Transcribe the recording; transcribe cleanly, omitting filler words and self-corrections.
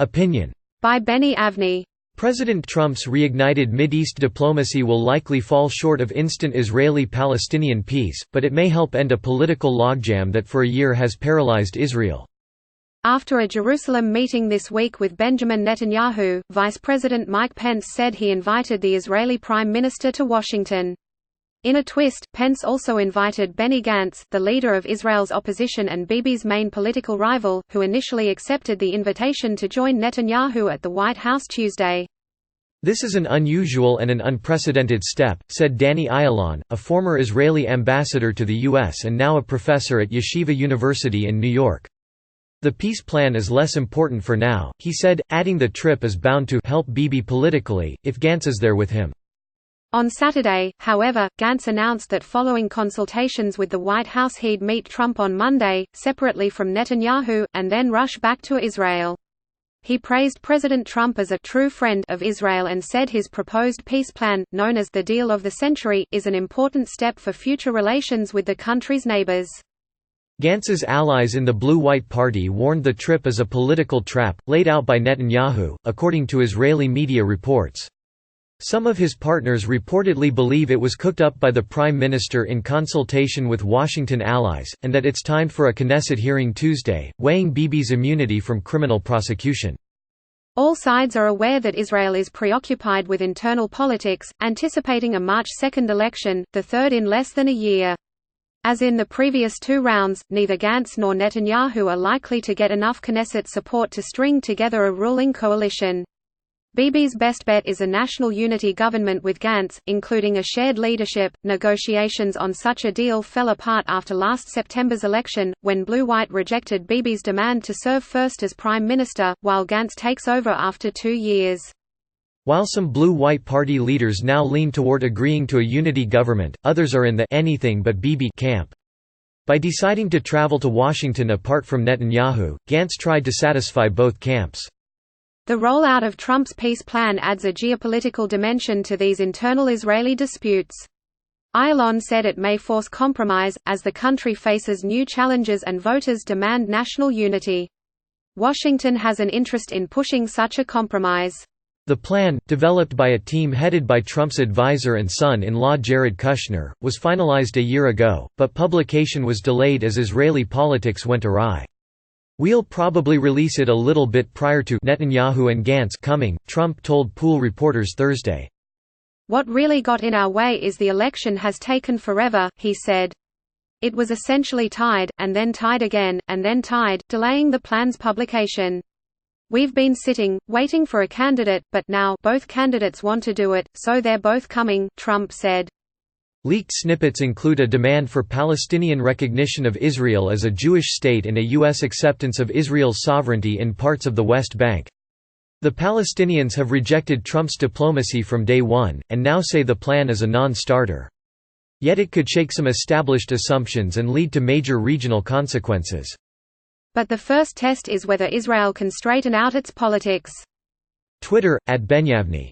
Opinion. By Benny Avni. President Trump's reignited Mideast diplomacy will likely fall short of instant Israeli-Palestinian peace, but it may help end a political logjam that for a year has paralyzed Israel. After a Jerusalem meeting this week with Benjamin Netanyahu, Vice President Mike Pence said he invited the Israeli Prime Minister to Washington. In a twist, Pence also invited Benny Gantz, the leader of Israel's opposition and Bibi's main political rival, who initially accepted the invitation to join Netanyahu at the White House Tuesday. This is an unusual and an unprecedented step, said Danny Ayalon, a former Israeli ambassador to the U.S. and now a professor at Yeshiva University in New York. The peace plan is less important for now, he said, adding the trip is bound to help Bibi politically, if Gantz is there with him. On Saturday, however, Gantz announced that following consultations with the White House he'd meet Trump on Monday, separately from Netanyahu, and then rush back to Israel. He praised President Trump as a true friend of Israel and said his proposed peace plan, known as the Deal of the Century, is an important step for future relations with the country's neighbors. Gantz's allies in the Blue-White Party warned the trip is a political trap, laid out by Netanyahu, according to Israeli media reports. Some of his partners reportedly believe it was cooked up by the Prime Minister in consultation with Washington allies, and that it's timed for a Knesset hearing Tuesday, weighing Bibi's immunity from criminal prosecution. All sides are aware that Israel is preoccupied with internal politics, anticipating a March 2 election, the third in less than a year. As in the previous two rounds, neither Gantz nor Netanyahu are likely to get enough Knesset support to string together a ruling coalition. Bibi's best bet is a national unity government with Gantz, including a shared leadership. Negotiations on such a deal fell apart after last September's election, when Blue-White rejected Bibi's demand to serve first as Prime Minister, while Gantz takes over after 2 years. While some Blue-White Party leaders now lean toward agreeing to a unity government, others are in the anything but Bibi camp. By deciding to travel to Washington apart from Netanyahu, Gantz tried to satisfy both camps. The rollout of Trump's peace plan adds a geopolitical dimension to these internal Israeli disputes. Ayalon said it may force compromise, as the country faces new challenges and voters demand national unity. Washington has an interest in pushing such a compromise. The plan, developed by a team headed by Trump's advisor and son-in-law Jared Kushner, was finalized a year ago, but publication was delayed as Israeli politics went awry. "We'll probably release it a little bit prior to Netanyahu and Gantz coming," Trump told Pool reporters Thursday. "What really got in our way is the election has taken forever," he said. "It was essentially tied, and then tied again, and then tied, delaying the plan's publication. We've been sitting, waiting for a candidate, but now both candidates want to do it, so they're both coming," Trump said. Leaked snippets include a demand for Palestinian recognition of Israel as a Jewish state and a U.S. acceptance of Israel's sovereignty in parts of the West Bank. The Palestinians have rejected Trump's diplomacy from day one, and now say the plan is a non-starter. Yet it could shake some established assumptions and lead to major regional consequences. But the first test is whether Israel can straighten out its politics. Twitter, @Benyavni